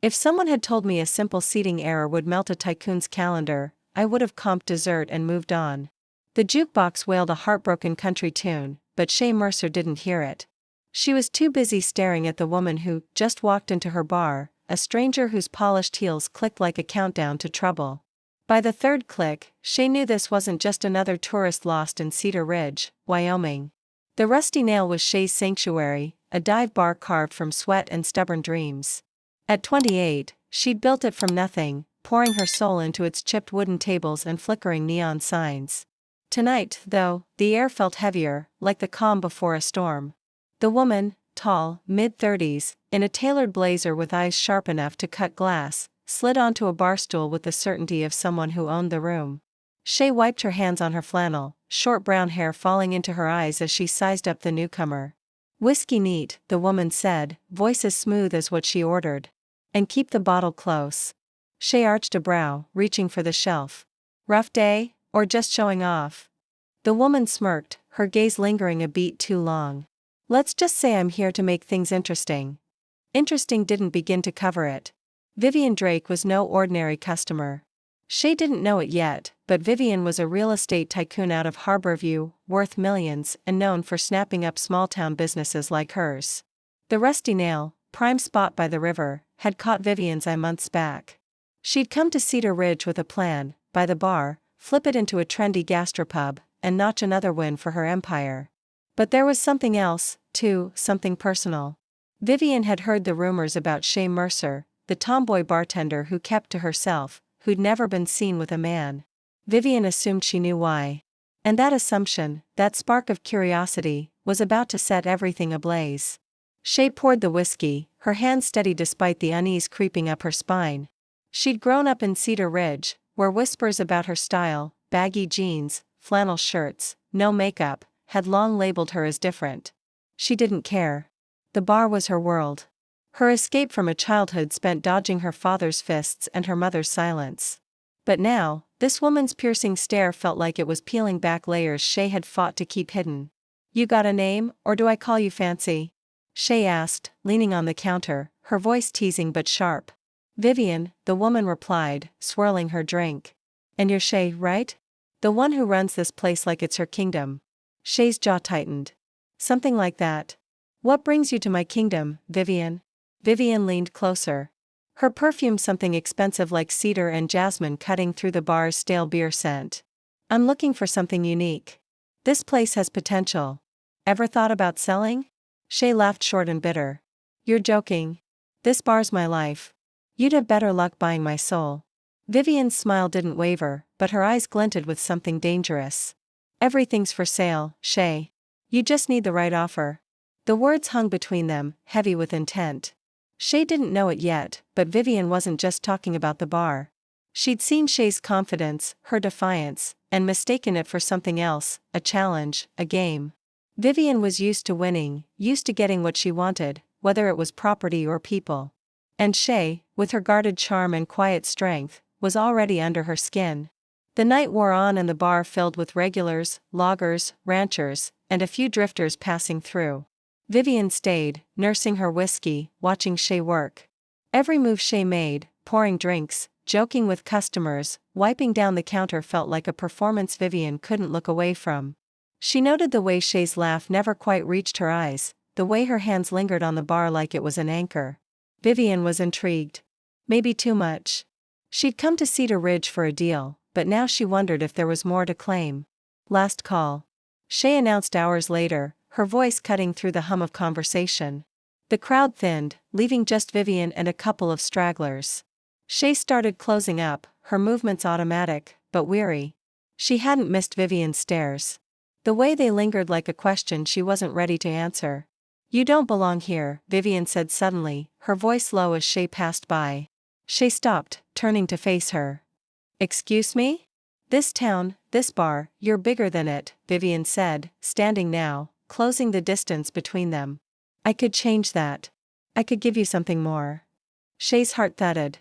If someone had told me a simple seating error would melt a tycoon's calendar, I would have comped dessert and moved on. The jukebox wailed a heartbroken country tune, but Shay Mercer didn't hear it. She was too busy staring at the woman who just walked into her bar, a stranger whose polished heels clicked like a countdown to trouble. By the third click, Shay knew this wasn't just another tourist lost in Cedar Ridge, Wyoming. The Rusty Nail was Shay's sanctuary, a dive bar carved from sweat and stubborn dreams. At 28, she'd built it from nothing, pouring her soul into its chipped wooden tables and flickering neon signs. Tonight, though, the air felt heavier, like the calm before a storm. The woman, tall, mid-30s, in a tailored blazer with eyes sharp enough to cut glass, slid onto a bar stool with the certainty of someone who owned the room. Shay wiped her hands on her flannel, short brown hair falling into her eyes as she sized up the newcomer. "Whiskey neat," the woman said, voice as smooth as what she ordered. "And keep the bottle close." Shay arched a brow, reaching for the shelf. "Rough day, or just showing off?" The woman smirked, her gaze lingering a beat too long. "Let's just say I'm here to make things interesting." Interesting didn't begin to cover it. Vivian Drake was no ordinary customer. Shay didn't know it yet, but Vivian was a real estate tycoon out of Harborview, worth millions and known for snapping up small-town businesses like hers. The Rusty Nail, prime spot by the river, had caught Vivian's eye months back. She'd come to Cedar Ridge with a plan: buy the bar, flip it into a trendy gastropub, and notch another win for her empire. But there was something else, too, something personal. Vivian had heard the rumors about Shay Mercer, the tomboy bartender who kept to herself, who'd never been seen with a man. Vivian assumed she knew why. And that assumption, that spark of curiosity, was about to set everything ablaze. Shay poured the whiskey, her hand steady despite the unease creeping up her spine. She'd grown up in Cedar Ridge, where whispers about her style, baggy jeans, flannel shirts, no makeup, had long labeled her as different. She didn't care. The bar was her world. Her escape from a childhood spent dodging her father's fists and her mother's silence. But now, this woman's piercing stare felt like it was peeling back layers Shay had fought to keep hidden. "You got a name, or do I call you fancy?" Shay asked, leaning on the counter, her voice teasing but sharp. "Vivian," the woman replied, swirling her drink. "And you're Shay, right? The one who runs this place like it's her kingdom." Shay's jaw tightened. "Something like that." "What brings you to my kingdom, Vivian?" Vivian leaned closer. Her perfume something expensive like cedar and jasmine cutting through the bar's stale beer scent. "I'm looking for something unique. This place has potential. Ever thought about selling?" Shay laughed short and bitter. "You're joking. This bar's my life. You'd have better luck buying my soul." Vivian's smile didn't waver, but her eyes glinted with something dangerous. "Everything's for sale, Shay. You just need the right offer." The words hung between them, heavy with intent. Shay didn't know it yet, but Vivian wasn't just talking about the bar. She'd seen Shay's confidence, her defiance, and mistaken it for something else, a challenge, a game. Vivian was used to winning, used to getting what she wanted, whether it was property or people. And Shay, with her guarded charm and quiet strength, was already under her skin. The night wore on and the bar filled with regulars, loggers, ranchers, and a few drifters passing through. Vivian stayed, nursing her whiskey, watching Shay work. Every move Shay made, pouring drinks, joking with customers, wiping down the counter felt like a performance Vivian couldn't look away from. She noted the way Shay's laugh never quite reached her eyes, the way her hands lingered on the bar like it was an anchor. Vivian was intrigued. Maybe too much. She'd come to Cedar Ridge for a deal, but now she wondered if there was more to claim. "Last call," Shay announced hours later, her voice cutting through the hum of conversation. The crowd thinned, leaving just Vivian and a couple of stragglers. Shay started closing up, her movements automatic, but weary. She hadn't missed Vivian's stares. The way they lingered like a question she wasn't ready to answer. "You don't belong here," Vivian said suddenly, her voice low as Shay passed by. Shay stopped, turning to face her. "Excuse me? This town, this bar, you're bigger than it," Vivian said, standing now, closing the distance between them. "I could change that. I could give you something more." Shay's heart thudded.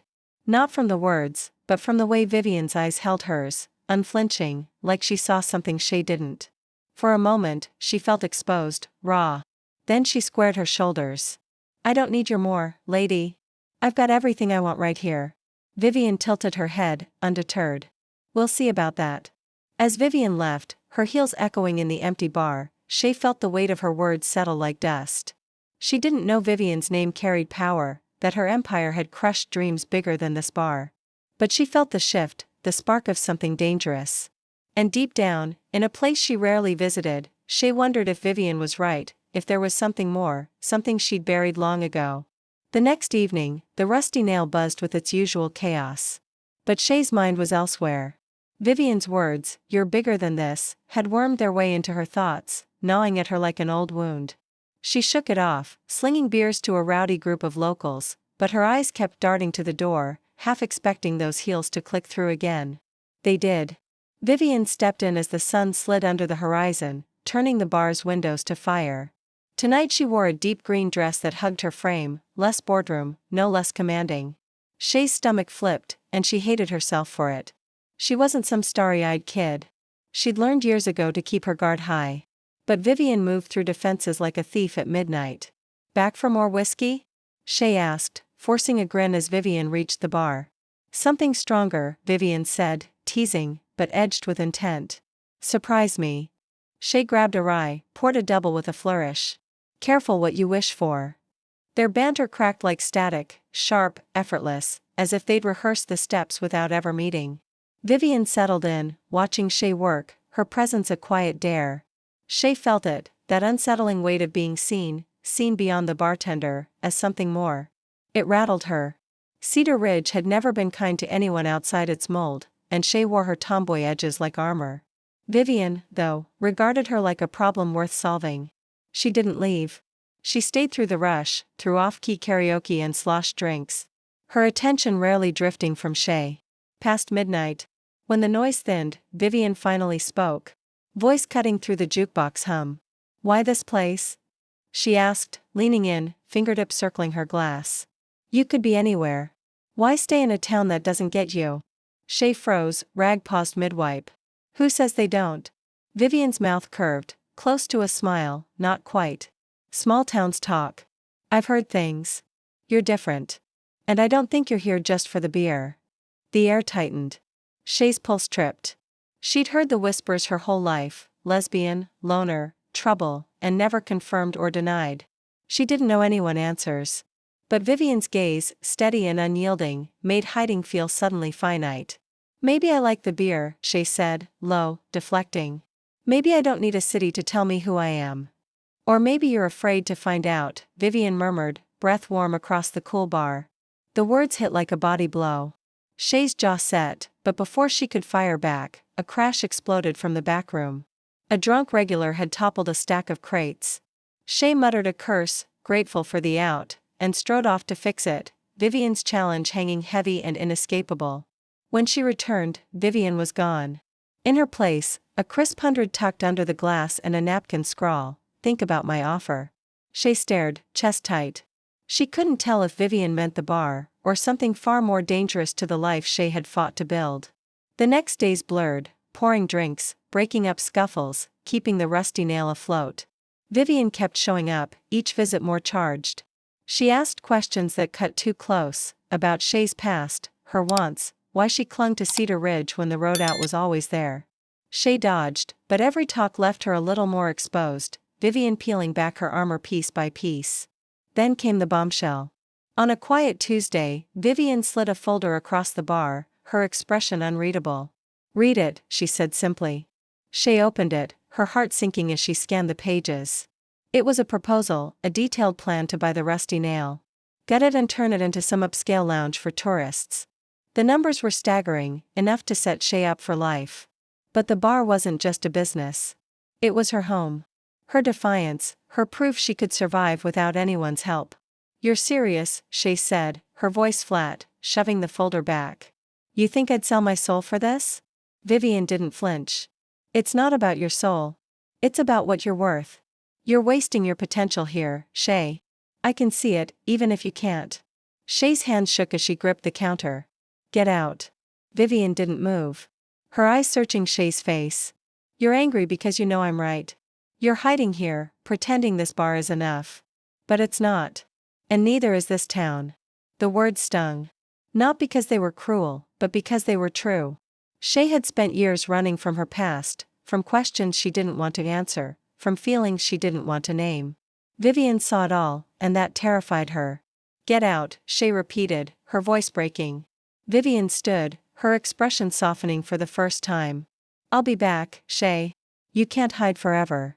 Not from the words, but from the way Vivian's eyes held hers, unflinching, like she saw something Shay didn't. For a moment, she felt exposed, raw. Then she squared her shoulders. "I don't need your more, lady. I've got everything I want right here. Vivian tilted her head, undeterred. We'll see about that. As Vivian left, her heels echoing in the empty bar, Shay felt the weight of her words settle like dust. She didn't know Vivian's name carried power, that her empire had crushed dreams bigger than this bar. But she felt the shift, the spark of something dangerous. And deep down, in a place she rarely visited, Shay wondered if Vivian was right, if there was something more, something she'd buried long ago. The next evening, the rusty nail buzzed with its usual chaos. But Shay's mind was elsewhere. Vivian's words, "You're bigger than this," had wormed their way into her thoughts, gnawing at her like an old wound. She shook it off, slinging beers to a rowdy group of locals, but her eyes kept darting to the door, half expecting those heels to click through again. They did. Vivian stepped in as the sun slid under the horizon, turning the bar's windows to fire. Tonight she wore a deep green dress that hugged her frame, less boardroom, no less commanding. Shay's stomach flipped, and she hated herself for it. She wasn't some starry-eyed kid. She'd learned years ago to keep her guard high. But Vivian moved through defenses like a thief at midnight. "Back for more whiskey?" Shay asked, forcing a grin as Vivian reached the bar. "Something stronger," Vivian said, teasing, but edged with intent. "Surprise me." Shay grabbed a rye, poured a double with a flourish. "Careful what you wish for." Their banter cracked like static, sharp, effortless, as if they'd rehearsed the steps without ever meeting. Vivian settled in, watching Shay work, her presence a quiet dare. Shay felt it, that unsettling weight of being seen beyond the bartender, as something more. It rattled her. Cedar Ridge had never been kind to anyone outside its mold, and Shay wore her tomboy edges like armor. Vivian, though, regarded her like a problem worth solving. She didn't leave. She stayed through the rush, through off-key karaoke and sloshed drinks. Her attention rarely drifting from Shay. Past midnight. When the noise thinned, Vivian finally spoke. Voice cutting through the jukebox hum. "Why this place?" she asked, leaning in, fingertips circling her glass. "You could be anywhere. Why stay in a town that doesn't get you?" Shay froze, rag paused mid-wipe. "Who says they don't?" Vivian's mouth curved, close to a smile, not quite. "Small towns talk. I've heard things. You're different. And I don't think you're here just for the beer." The air tightened. Shay's pulse tripped. She'd heard the whispers her whole life: lesbian, loner, trouble, and never confirmed or denied. She didn't know anyone answers. But Vivian's gaze, steady and unyielding, made hiding feel suddenly finite. "Maybe I like the beer," Shay said, low, deflecting. "Maybe I don't need a city to tell me who I am." "Or maybe you're afraid to find out," Vivian murmured, breath warm across the cool bar. The words hit like a body blow. Shay's jaw set, but before she could fire back, a crash exploded from the back room. A drunk regular had toppled a stack of crates. Shay muttered a curse, grateful for the out, and strode off to fix it, Vivian's challenge hanging heavy and inescapable. When she returned, Vivian was gone. In her place, a crisp 100 tucked under the glass and a napkin scrawl, "Think about my offer." Shay stared, chest tight. She couldn't tell if Vivian meant the bar, or something far more dangerous to the life Shay had fought to build. The next days blurred, pouring drinks, breaking up scuffles, keeping the rusty nail afloat. Vivian kept showing up, each visit more charged. She asked questions that cut too close, about Shay's past, her wants, why she clung to Cedar Ridge when the road out was always there. Shay dodged, but every talk left her a little more exposed, Vivian peeling back her armor piece by piece. Then came the bombshell. On a quiet Tuesday, Vivian slid a folder across the bar, her expression unreadable. "Read it," she said simply. Shay opened it, her heart sinking as she scanned the pages. It was a proposal, a detailed plan to buy the rusty nail. Gut it and turn it into some upscale lounge for tourists. The numbers were staggering, enough to set Shay up for life. But the bar wasn't just a business. It was her home. Her defiance, her proof she could survive without anyone's help. "You're serious," Shay said, her voice flat, shoving the folder back. "You think I'd sell my soul for this?" Vivian didn't flinch. "It's not about your soul. It's about what you're worth. You're wasting your potential here, Shay. I can see it, even if you can't." Shay's hand shook as she gripped the counter. "Get out." Vivian didn't move. Her eyes searching Shay's face. "You're angry because you know I'm right. You're hiding here, pretending this bar is enough. But it's not. And neither is this town. The words stung. Not because they were cruel, but because they were true. Shay had spent years running from her past, from questions she didn't want to answer, from feelings she didn't want to name. Vivian saw it all, and that terrified her. Get out, Shay repeated, her voice breaking. Vivian stood, her expression softening for the first time. I'll be back, Shay. You can't hide forever.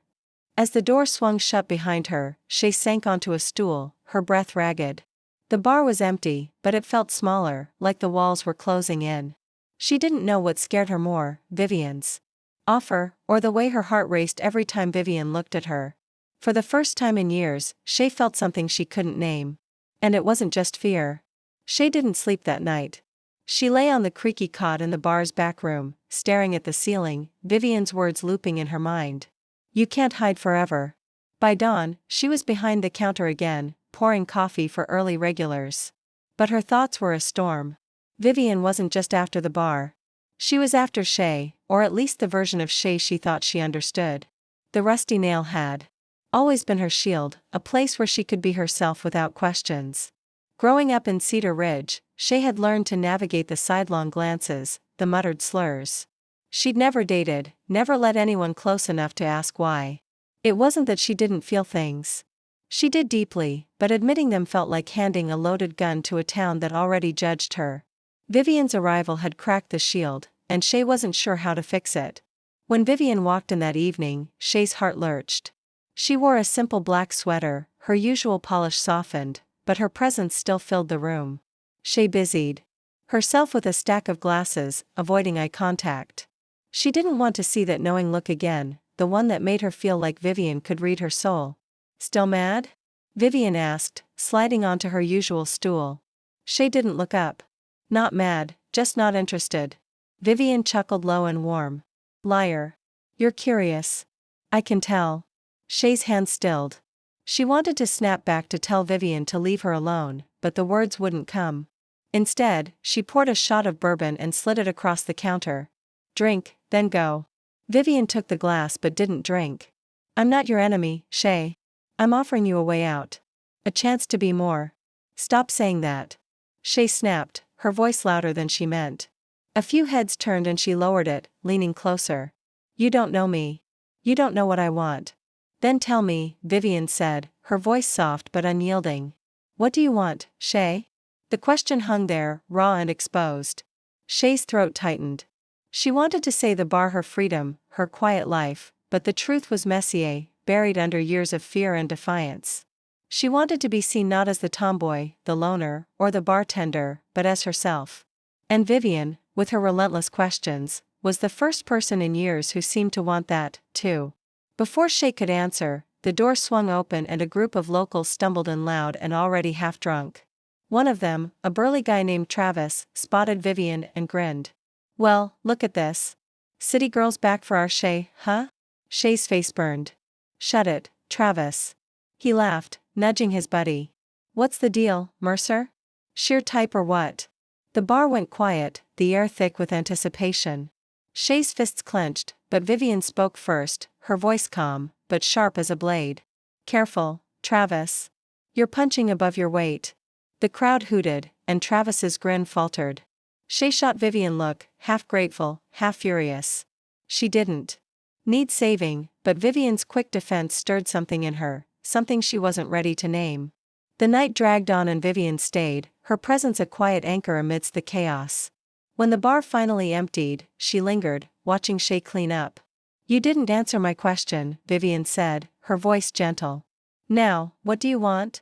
As the door swung shut behind her, Shay sank onto a stool, her breath ragged. The bar was empty, but it felt smaller, like the walls were closing in. She didn't know what scared her more, Vivian's offer, or the way her heart raced every time Vivian looked at her. For the first time in years, Shay felt something she couldn't name. And it wasn't just fear. Shay didn't sleep that night. She lay on the creaky cot in the bar's back room, staring at the ceiling, Vivian's words looping in her mind. You can't hide forever. By dawn, she was behind the counter again, pouring coffee for early regulars. But her thoughts were a storm. Vivian wasn't just after the bar. She was after Shay, or at least the version of Shay she thought she understood. The rusty nail had always been her shield, a place where she could be herself without questions. Growing up in Cedar Ridge, Shay had learned to navigate the sidelong glances, the muttered slurs. She'd never dated, never let anyone close enough to ask why. It wasn't that she didn't feel things. She did deeply, but admitting them felt like handing a loaded gun to a town that already judged her. Vivian's arrival had cracked the shield, and Shay wasn't sure how to fix it. When Vivian walked in that evening, Shay's heart lurched. She wore a simple black sweater, her usual polish softened, but her presence still filled the room. Shay busied herself with a stack of glasses, avoiding eye contact. She didn't want to see that knowing look again, the one that made her feel like Vivian could read her soul. Still mad? Vivian asked, sliding onto her usual stool. Shay didn't look up. Not mad, just not interested. Vivian chuckled low and warm. Liar. You're curious. I can tell. Shay's hand stilled. She wanted to snap back to tell Vivian to leave her alone, but the words wouldn't come. Instead, she poured a shot of bourbon and slid it across the counter. Drink, then go. Vivian took the glass but didn't drink. I'm not your enemy, Shay. I'm offering you a way out. A chance to be more. Stop saying that. Shay snapped, her voice louder than she meant. A few heads turned and she lowered it, leaning closer. You don't know me. You don't know what I want. Then tell me, Vivian said, her voice soft but unyielding. What do you want, Shay? The question hung there, raw and exposed. Shay's throat tightened. She wanted to say the bar her freedom, her quiet life, but the truth was messier, buried under years of fear and defiance. She wanted to be seen not as the tomboy, the loner, or the bartender, but as herself. And Vivian, with her relentless questions, was the first person in years who seemed to want that, too. Before Shay could answer, the door swung open and a group of locals stumbled in loud and already half-drunk. One of them, a burly guy named Travis, spotted Vivian and grinned. Well, look at this. City girls back for our Shay, huh? Shay's face burned. Shut it, Travis. He laughed, nudging his buddy. What's the deal, Mercer? Sheer type or what? The bar went quiet, the air thick with anticipation. Shay's fists clenched, but Vivian spoke first, her voice calm, but sharp as a blade. Careful, Travis. You're punching above your weight. The crowd hooted, and Travis's grin faltered. Shay shot Vivian look, half grateful, half furious. She didn't need saving, but Vivian's quick defense stirred something in her, something she wasn't ready to name. The night dragged on and Vivian stayed, her presence a quiet anchor amidst the chaos. When the bar finally emptied, she lingered, watching Shay clean up. You didn't answer my question, Vivian said, her voice gentle. Now, what do you want?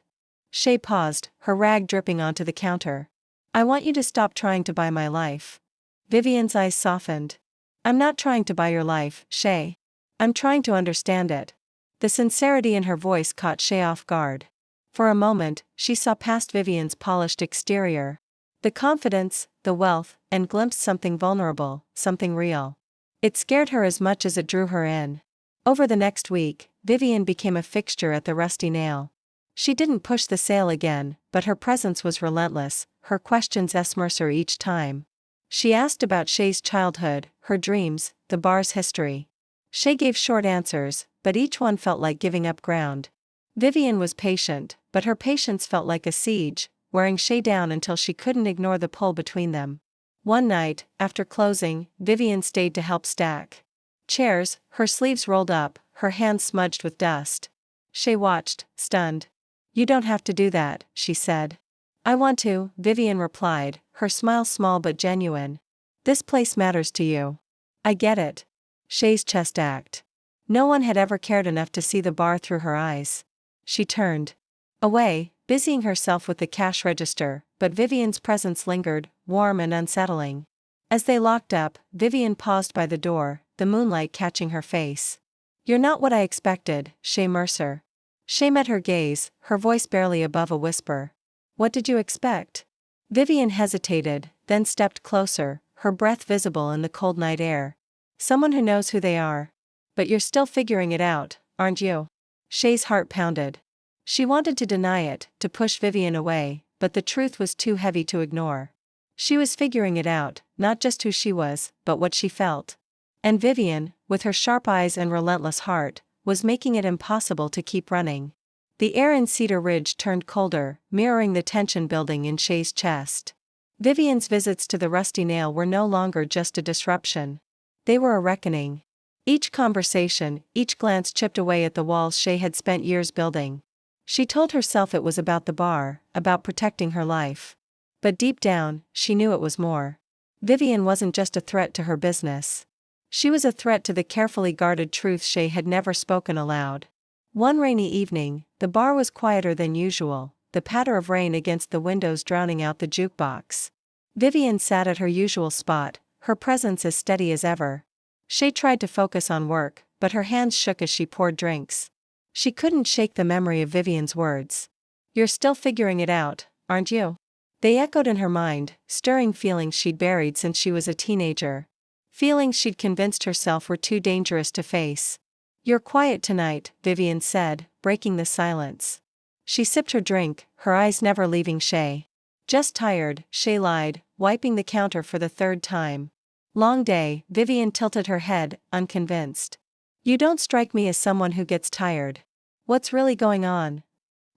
Shay paused, her rag dripping onto the counter. I want you to stop trying to buy my life. Vivian's eyes softened. I'm not trying to buy your life, Shay. I'm trying to understand it. The sincerity in her voice caught Shay off guard. For a moment, she saw past Vivian's polished exterior. The confidence, the wealth, and glimpsed something vulnerable, something real. It scared her as much as it drew her in. Over the next week, Vivian became a fixture at the Rusty Nail. She didn't push the sale again, but her presence was relentless, her questions Mercer each time. She asked about Shay's childhood, her dreams, the bar's history. Shay gave short answers, but each one felt like giving up ground. Vivian was patient, but her patience felt like a siege, wearing Shay down until she couldn't ignore the pull between them. One night, after closing, Vivian stayed to help stack chairs, her sleeves rolled up, her hands smudged with dust. Shay watched, stunned. "You don't have to do that," she said. "I want to," Vivian replied, her smile small but genuine. "This place matters to you." "I get it." Shay's chest ached. No one had ever cared enough to see the bar through her eyes. She turned away, busying herself with the cash register, but Vivian's presence lingered, warm and unsettling. As they locked up, Vivian paused by the door, the moonlight catching her face. "You're not what I expected, Shay Mercer." Shay met her gaze, her voice barely above a whisper. "What did you expect?" Vivian hesitated, then stepped closer, her breath visible in the cold night air. "Someone who knows who they are. But you're still figuring it out, aren't you?" Shay's heart pounded. She wanted to deny it, to push Vivian away, but the truth was too heavy to ignore. She was figuring it out, not just who she was, but what she felt. And Vivian, with her sharp eyes and relentless heart, was making it impossible to keep running. The air in Cedar Ridge turned colder, mirroring the tension building in Shay's chest. Vivian's visits to the Rusty Nail were no longer just a disruption. They were a reckoning. Each conversation, each glance chipped away at the walls Shay had spent years building. She told herself it was about the bar, about protecting her life. But deep down, she knew it was more. Vivian wasn't just a threat to her business. She was a threat to the carefully guarded truth Shay had never spoken aloud. One rainy evening, the bar was quieter than usual, the patter of rain against the windows drowning out the jukebox. Vivian sat at her usual spot, her presence as steady as ever. Shay tried to focus on work, but her hands shook as she poured drinks. She couldn't shake the memory of Vivian's words. "You're still figuring it out, aren't you?" They echoed in her mind, stirring feelings she'd buried since she was a teenager. Feelings she'd convinced herself were too dangerous to face. "You're quiet tonight," Vivian said, breaking the silence. She sipped her drink, her eyes never leaving Shay. "Just tired," Shay lied, wiping the counter for the third time. "Long day," Vivian tilted her head, unconvinced. "You don't strike me as someone who gets tired. What's really going on?"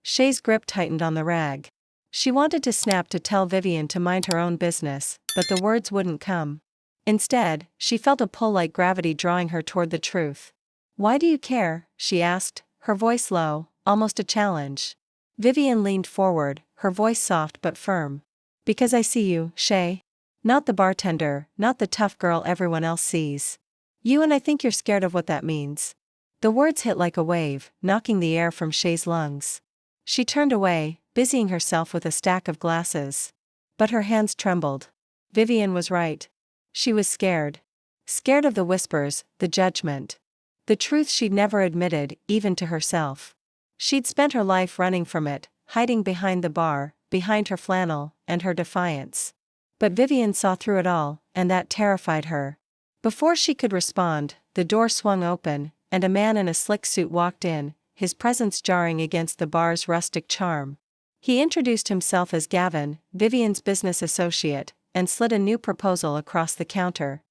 Shay's grip tightened on the rag. She wanted to snap to tell Vivian to mind her own business, but the words wouldn't come. Instead, she felt a pull like gravity drawing her toward the truth. "Why do you care?" she asked, her voice low, almost a challenge. Vivian leaned forward, her voice soft but firm. "Because I see you, Shay. Not the bartender, not the tough girl everyone else sees. You, and I think you're scared of what that means." The words hit like a wave, knocking the air from Shay's lungs. She turned away, busying herself with a stack of glasses. But her hands trembled. Vivian was right. She was scared. Scared of the whispers, the judgment. The truth she'd never admitted, even to herself. She'd spent her life running from it, hiding behind the bar, behind her flannel, and her defiance. But Vivian saw through it all, and that terrified her. Before she could respond, the door swung open, and a man in a slick suit walked in, his presence jarring against the bar's rustic charm. He introduced himself as Gavin, Vivian's business associate, and slid a new proposal across the counter.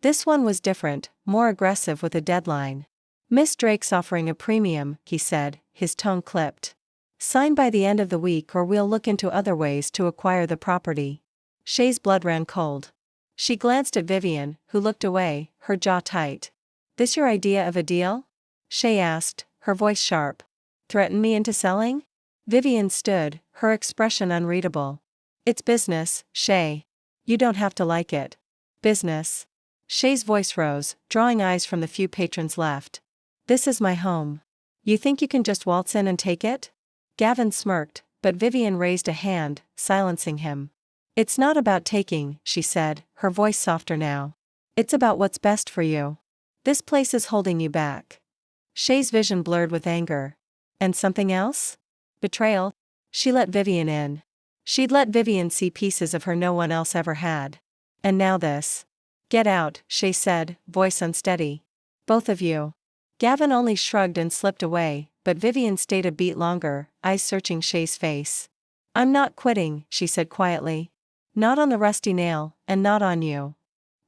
This one was different, more aggressive with a deadline. "Miss Drake's offering a premium," he said, his tone clipped. "Sign by the end of the week or we'll look into other ways to acquire the property." Shay's blood ran cold. She glanced at Vivian, who looked away, her jaw tight. "This your idea of a deal?" Shay asked, her voice sharp. "Threaten me into selling?" Vivian stood, her expression unreadable. "It's business, Shay. You don't have to like it." "Business?" Shay's voice rose, drawing eyes from the few patrons left. "This is my home. You think you can just waltz in and take it?" Gavin smirked, but Vivian raised a hand, silencing him. "It's not about taking," she said, her voice softer now. "It's about what's best for you. This place is holding you back." Shay's vision blurred with anger. "And something else?" "Betrayal." She let Vivian in. She'd let Vivian see pieces of her no one else ever had. And now this. "Get out," Shay said, voice unsteady. "Both of you." Gavin only shrugged and slipped away, but Vivian stayed a beat longer, eyes searching Shay's face. "I'm not quitting," she said quietly. "Not on the Rusty Nail, and not on you."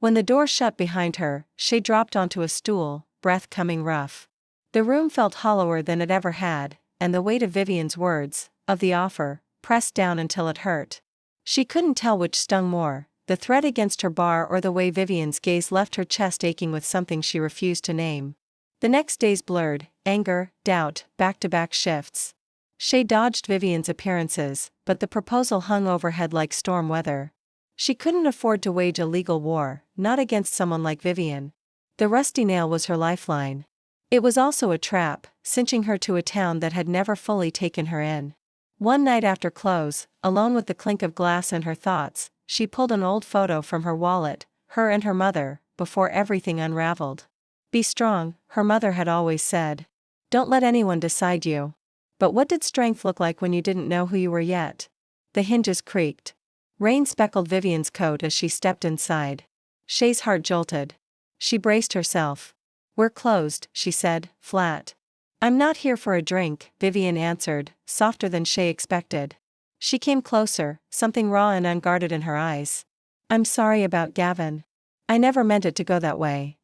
When the door shut behind her, Shay dropped onto a stool, breath coming rough. The room felt hollower than it ever had, and the weight of Vivian's words, of the offer, pressed down until it hurt. She couldn't tell which stung more, the threat against her bar or the way Vivian's gaze left her chest aching with something she refused to name. The next days blurred, anger, doubt, back-to-back shifts. Shay dodged Vivian's appearances, but the proposal hung overhead like storm weather. She couldn't afford to wage a legal war, not against someone like Vivian. The rusty nail was her lifeline. It was also a trap, cinching her to a town that had never fully taken her in. One night after close, alone with the clink of glass in her thoughts, she pulled an old photo from her wallet, her and her mother, before everything unraveled. Be strong, her mother had always said. Don't let anyone decide you. But what did strength look like when you didn't know who you were yet? The hinges creaked. Rain speckled Vivian's coat as she stepped inside. Shay's heart jolted. She braced herself. We're closed, she said, flat. I'm not here for a drink, Vivian answered, softer than Shay expected. She came closer, something raw and unguarded in her eyes. I'm sorry about Gavin. I never meant it to go that way.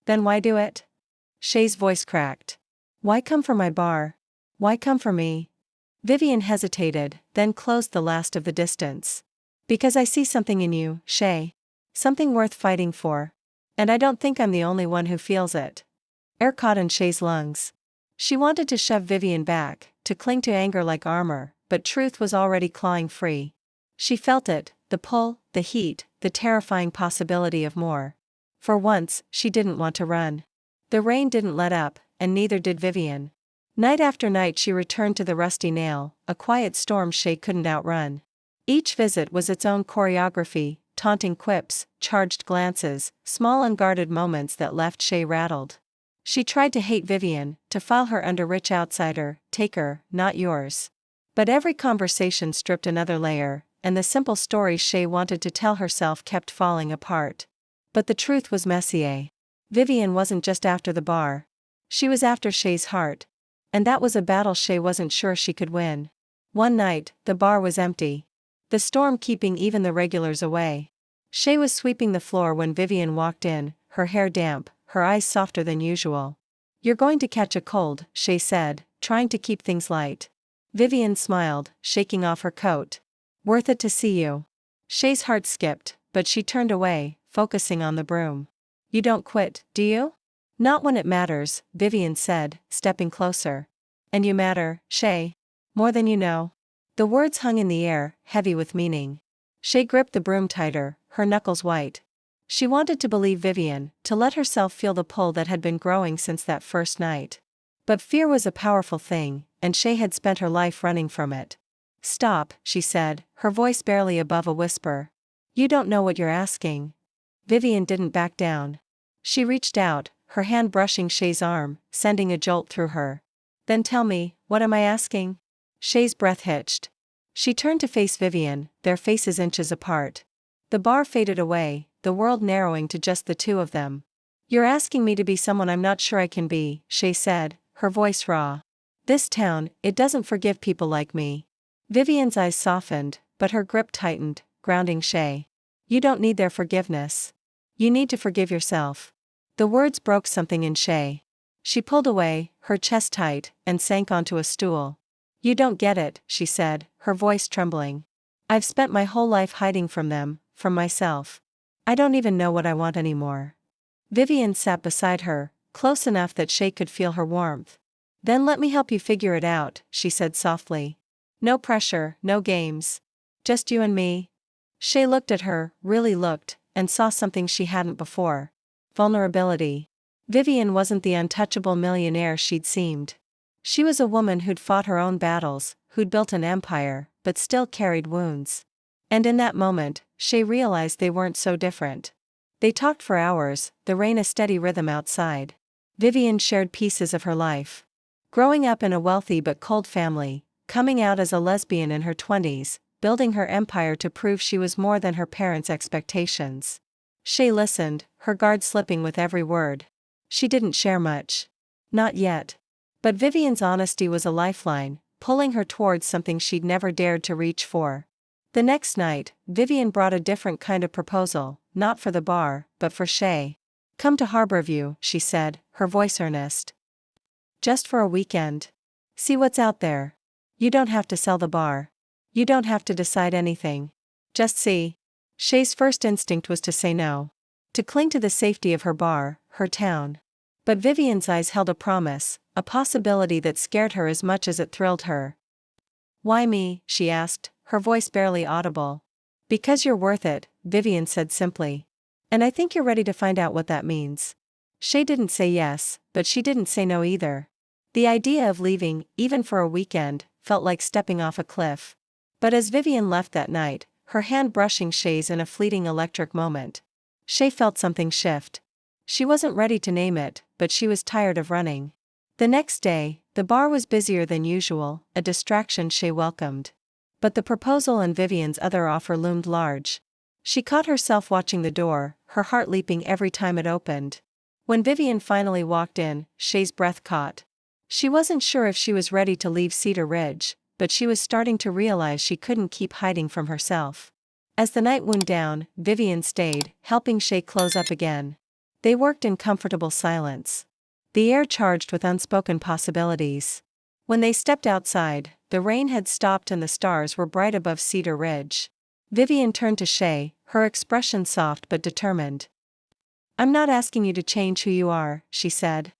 Then why do it? Shay's voice cracked. Why come for my bar? Why come for me? Vivian hesitated, then closed the last of the distance. Because I see something in you, Shay. Something worth fighting for. And I don't think I'm the only one who feels it. Air caught in Shay's lungs. She wanted to shove Vivian back, to cling to anger like armor, but truth was already clawing free. She felt it, the pull, the heat, the terrifying possibility of more. For once, she didn't want to run. The rain didn't let up, and neither did Vivian. Night after night she returned to the rusty nail, a quiet storm Shay couldn't outrun. Each visit was its own choreography, taunting quips, charged glances, small unguarded moments that left Shay rattled. She tried to hate Vivian, to file her under rich outsider, taker, not yours. But every conversation stripped another layer, and the simple story Shay wanted to tell herself kept falling apart. But the truth was messier. Vivian wasn't just after the bar. She was after Shay's heart. And that was a battle Shay wasn't sure she could win. One night, the bar was empty. The storm keeping even the regulars away. Shay was sweeping the floor when Vivian walked in, her hair damp, her eyes softer than usual. You're going to catch a cold, Shay said, trying to keep things light. Vivian smiled, shaking off her coat. Worth it to see you. Shay's heart skipped, but she turned away, focusing on the broom. You don't quit, do you? Not when it matters, Vivian said, stepping closer. And you matter, Shay. More than you know. The words hung in the air, heavy with meaning. Shay gripped the broom tighter, her knuckles white. She wanted to believe Vivian, to let herself feel the pull that had been growing since that first night. But fear was a powerful thing, and Shay had spent her life running from it. Stop, she said, her voice barely above a whisper. You don't know what you're asking. Vivian didn't back down. She reached out, her hand brushing Shay's arm, sending a jolt through her. Then tell me, what am I asking? Shay's breath hitched. She turned to face Vivian, their faces inches apart. The bar faded away, the world narrowing to just the two of them. You're asking me to be someone I'm not sure I can be, Shay said, her voice raw. This town, it doesn't forgive people like me. Vivian's eyes softened, but her grip tightened, grounding Shay. You don't need their forgiveness. You need to forgive yourself. The words broke something in Shay. She pulled away, her chest tight, and sank onto a stool. You don't get it, she said, her voice trembling. I've spent my whole life hiding from them, from myself. I don't even know what I want anymore. Vivian sat beside her, close enough that Shay could feel her warmth. Then let me help you figure it out, she said softly. No pressure, no games. Just you and me. Shay looked at her, really looked, and saw something she hadn't before. Vulnerability. Vivian wasn't the untouchable millionaire she'd seemed. She was a woman who'd fought her own battles, who'd built an empire, but still carried wounds. And in that moment, Shay realized they weren't so different. They talked for hours, the rain a steady rhythm outside. Vivian shared pieces of her life. Growing up in a wealthy but cold family, coming out as a lesbian in her 20s, building her empire to prove she was more than her parents' expectations. Shay listened, her guard slipping with every word. She didn't share much. Not yet. But Vivian's honesty was a lifeline, pulling her towards something she'd never dared to reach for. The next night, Vivian brought a different kind of proposal, not for the bar, but for Shay. Come to Harborview, she said, her voice earnest. Just for a weekend. See what's out there. You don't have to sell the bar. You don't have to decide anything. Just see. Shay's first instinct was to say no. To cling to the safety of her bar, her town. But Vivian's eyes held a promise, a possibility that scared her as much as it thrilled her. Why me? She asked, her voice barely audible. Because you're worth it, Vivian said simply. And I think you're ready to find out what that means. Shay didn't say yes, but she didn't say no either. The idea of leaving, even for a weekend, felt like stepping off a cliff. But as Vivian left that night, her hand brushing Shay's in a fleeting electric moment, Shay felt something shift. She wasn't ready to name it, but she was tired of running. The next day, the bar was busier than usual, a distraction Shay welcomed. But the proposal and Vivian's other offer loomed large. She caught herself watching the door, her heart leaping every time it opened. When Vivian finally walked in, Shay's breath caught. She wasn't sure if she was ready to leave Cedar Ridge, but she was starting to realize she couldn't keep hiding from herself. As the night wound down, Vivian stayed, helping Shay close up again. They worked in comfortable silence. The air charged with unspoken possibilities. When they stepped outside, the rain had stopped and the stars were bright above Cedar Ridge. Vivian turned to Shay, her expression soft but determined. I'm not asking you to change who you are, she said.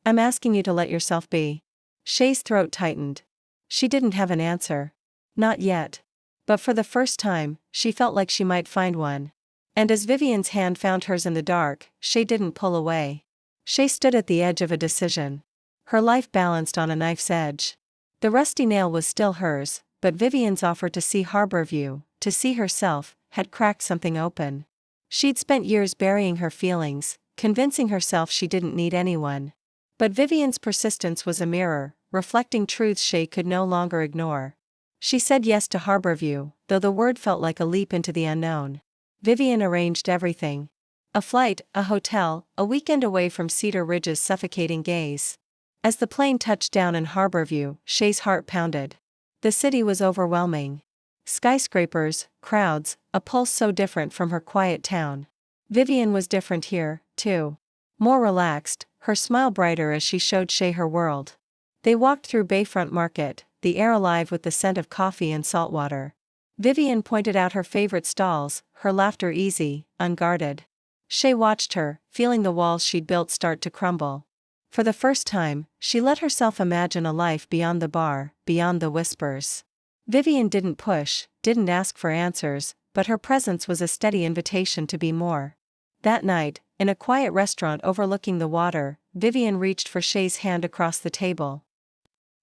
I'm asking you to let yourself be. Shay's throat tightened. She didn't have an answer. Not yet. But for the first time, she felt like she might find one. And as Vivian's hand found hers in the dark, Shay didn't pull away. Shay stood at the edge of a decision. Her life balanced on a knife's edge. The rusty nail was still hers, but Vivian's offer to see Harborview, to see herself, had cracked something open. She'd spent years burying her feelings, convincing herself she didn't need anyone. But Vivian's persistence was a mirror, reflecting truths Shay could no longer ignore. She said yes to Harborview, though the word felt like a leap into the unknown. Vivian arranged everything. A flight, a hotel, a weekend away from Cedar Ridge's suffocating gaze. As the plane touched down in Harborview, Shay's heart pounded. The city was overwhelming. Skyscrapers, crowds, a pulse so different from her quiet town. Vivian was different here, too. More relaxed, her smile brighter as she showed Shay her world. They walked through Bayfront Market, the air alive with the scent of coffee and salt water. Vivian pointed out her favorite stalls, her laughter easy, unguarded. Shay watched her, feeling the walls she'd built start to crumble. For the first time, she let herself imagine a life beyond the bar, beyond the whispers. Vivian didn't push, didn't ask for answers, but her presence was a steady invitation to be more. That night, in a quiet restaurant overlooking the water, Vivian reached for Shay's hand across the table.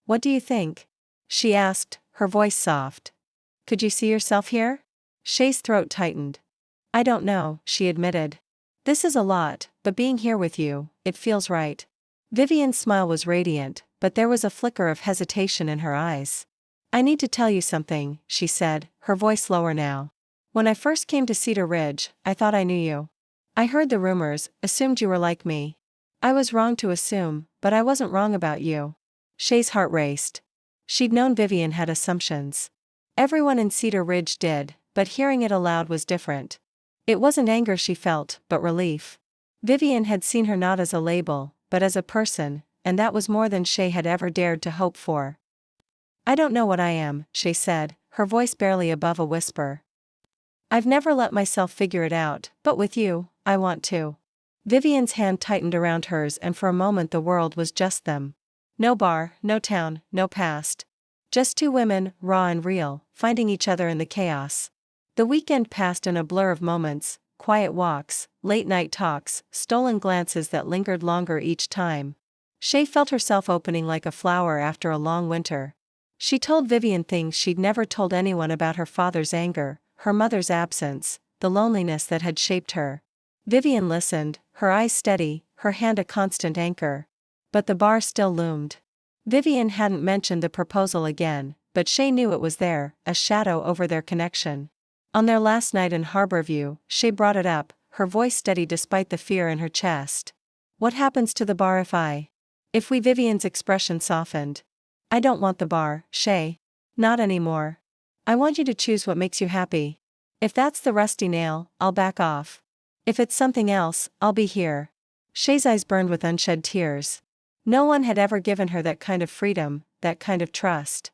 What do you think? She asked, her voice soft. Could you see yourself here? Shay's throat tightened. I don't know, she admitted. This is a lot, but being here with you, it feels right. Vivian's smile was radiant, but there was a flicker of hesitation in her eyes. I need to tell you something, she said, her voice lower now. When I first came to Cedar Ridge, I thought I knew you. I heard the rumors, assumed you were like me. I was wrong to assume, but I wasn't wrong about you. Shay's heart raced. She'd known Vivian had assumptions. Everyone in Cedar Ridge did, but hearing it aloud was different. It wasn't anger she felt, but relief. Vivian had seen her not as a label, but as a person, and that was more than Shay had ever dared to hope for. I don't know what I am, Shay said, her voice barely above a whisper. I've never let myself figure it out, but with you, I want to. Vivian's hand tightened around hers and for a moment the world was just them. No bar, no town, no past. Just two women, raw and real, finding each other in the chaos. The weekend passed in a blur of moments, quiet walks, late-night talks, stolen glances that lingered longer each time. Shay felt herself opening like a flower after a long winter. She told Vivian things she'd never told anyone about her father's anger, her mother's absence, the loneliness that had shaped her. Vivian listened, her eyes steady, her hand a constant anchor. But the bar still loomed. Vivian hadn't mentioned the proposal again, but Shay knew it was there, a shadow over their connection. On their last night in Harborview, Shay brought it up, her voice steady despite the fear in her chest. What happens to the bar if we? Vivian's expression softened. I don't want the bar, Shay. Not anymore. I want you to choose what makes you happy. If that's the rusty nail, I'll back off. If it's something else, I'll be here. Shay's eyes burned with unshed tears. No one had ever given her that kind of freedom, that kind of trust.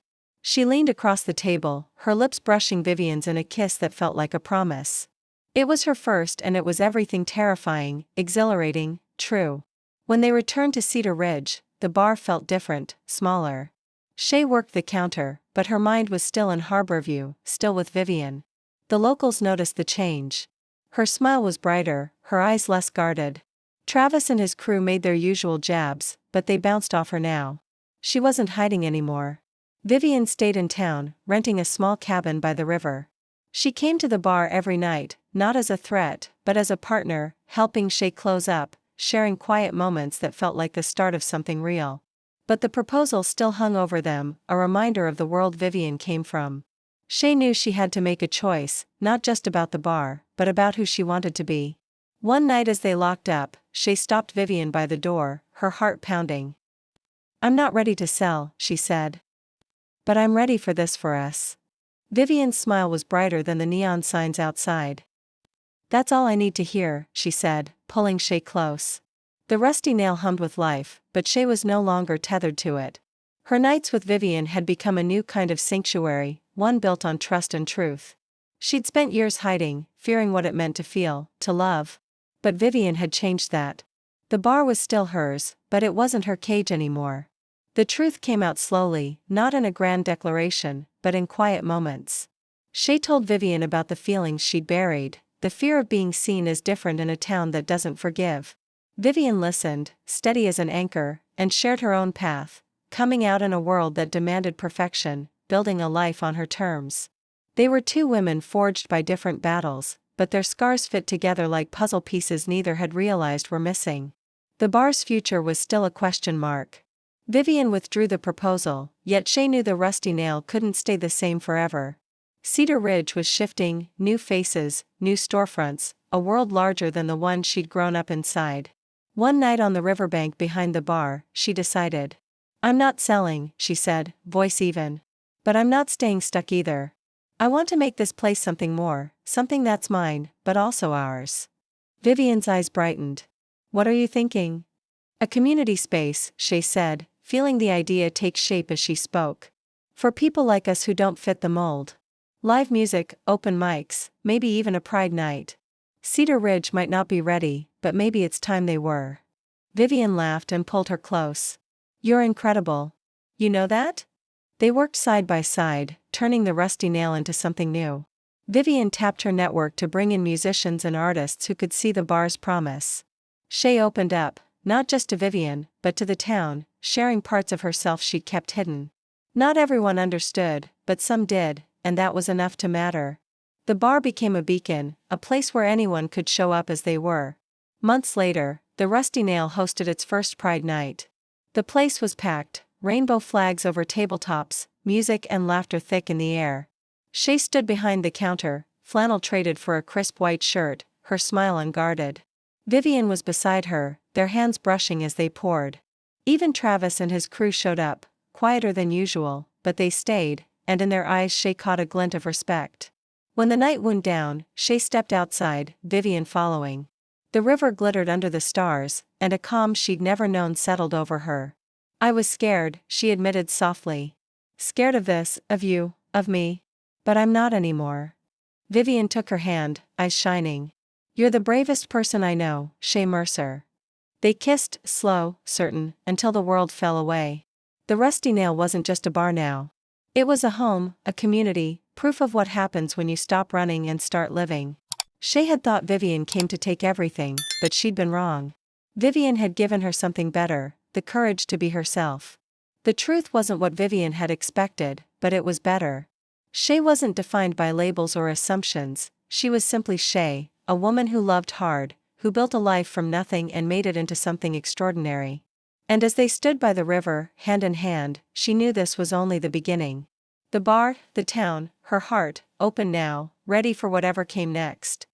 She leaned across the table, her lips brushing Vivian's in a kiss that felt like a promise. It was her first and it was everything terrifying, exhilarating, true. When they returned to Cedar Ridge, the bar felt different, smaller. Shay worked the counter, but her mind was still in Harborview, still with Vivian. The locals noticed the change. Her smile was brighter, her eyes less guarded. Travis and his crew made their usual jabs, but they bounced off her now. She wasn't hiding anymore. Vivian stayed in town, renting a small cabin by the river. She came to the bar every night, not as a threat, but as a partner, helping Shay close up, sharing quiet moments that felt like the start of something real. But the proposal still hung over them, a reminder of the world Vivian came from. Shay knew she had to make a choice, not just about the bar, but about who she wanted to be. One night as they locked up, Shay stopped Vivian by the door, her heart pounding. "I'm not ready to sell," she said. "But I'm ready for this for us." Vivian's smile was brighter than the neon signs outside. "That's all I need to hear," she said, pulling Shay close. The rusty nail hummed with life, but Shay was no longer tethered to it. Her nights with Vivian had become a new kind of sanctuary, one built on trust and truth. She'd spent years hiding, fearing what it meant to feel, to love. But Vivian had changed that. The bar was still hers, but it wasn't her cage anymore. The truth came out slowly, not in a grand declaration, but in quiet moments. Shay told Vivian about the feelings she'd buried, the fear of being seen as different in a town that doesn't forgive. Vivian listened, steady as an anchor, and shared her own path, coming out in a world that demanded perfection, building a life on her terms. They were two women forged by different battles, but their scars fit together like puzzle pieces neither had realized were missing. The bar's future was still a question mark. Vivian withdrew the proposal, yet Shay knew the rusty nail couldn't stay the same forever. Cedar Ridge was shifting, new faces, new storefronts, a world larger than the one she'd grown up inside. One night on the riverbank behind the bar, she decided. "I'm not selling," she said, voice even. "But I'm not staying stuck either. I want to make this place something more, something that's mine, but also ours." Vivian's eyes brightened. "What are you thinking?" "A community space," Shay said, feeling the idea take shape as she spoke. "For people like us who don't fit the mold. Live music, open mics, maybe even a pride night. Cedar Ridge might not be ready, but maybe it's time they were." Vivian laughed and pulled her close. "You're incredible. You know that?" They worked side by side, turning the rusty nail into something new. Vivian tapped her network to bring in musicians and artists who could see the bar's promise. Shay opened up, not just to Vivian, but to the town, sharing parts of herself she'd kept hidden. Not everyone understood, but some did, and that was enough to matter. The bar became a beacon, a place where anyone could show up as they were. Months later, the Rusty Nail hosted its first Pride night. The place was packed, rainbow flags over tabletops, music and laughter thick in the air. Shay stood behind the counter, flannel traded for a crisp white shirt, her smile unguarded. Vivian was beside her, their hands brushing as they poured. Even Travis and his crew showed up, quieter than usual, but they stayed, and in their eyes Shay caught a glint of respect. When the night wound down, Shay stepped outside, Vivian following. The river glittered under the stars, and a calm she'd never known settled over her. "I was scared," she admitted softly. "Scared of this, of you, of me. But I'm not anymore." Vivian took her hand, eyes shining. "You're the bravest person I know, Shay Mercer." They kissed, slow, certain, until the world fell away. The Rusty Nail wasn't just a bar now. It was a home, a community, proof of what happens when you stop running and start living. Shay had thought Vivian came to take everything, but she'd been wrong. Vivian had given her something better, the courage to be herself. The truth wasn't what Vivian had expected, but it was better. Shay wasn't defined by labels or assumptions, she was simply Shay, a woman who loved hard, who built a life from nothing and made it into something extraordinary. And as they stood by the river, hand in hand, she knew this was only the beginning. The bar, the town, her heart, open now, ready for whatever came next.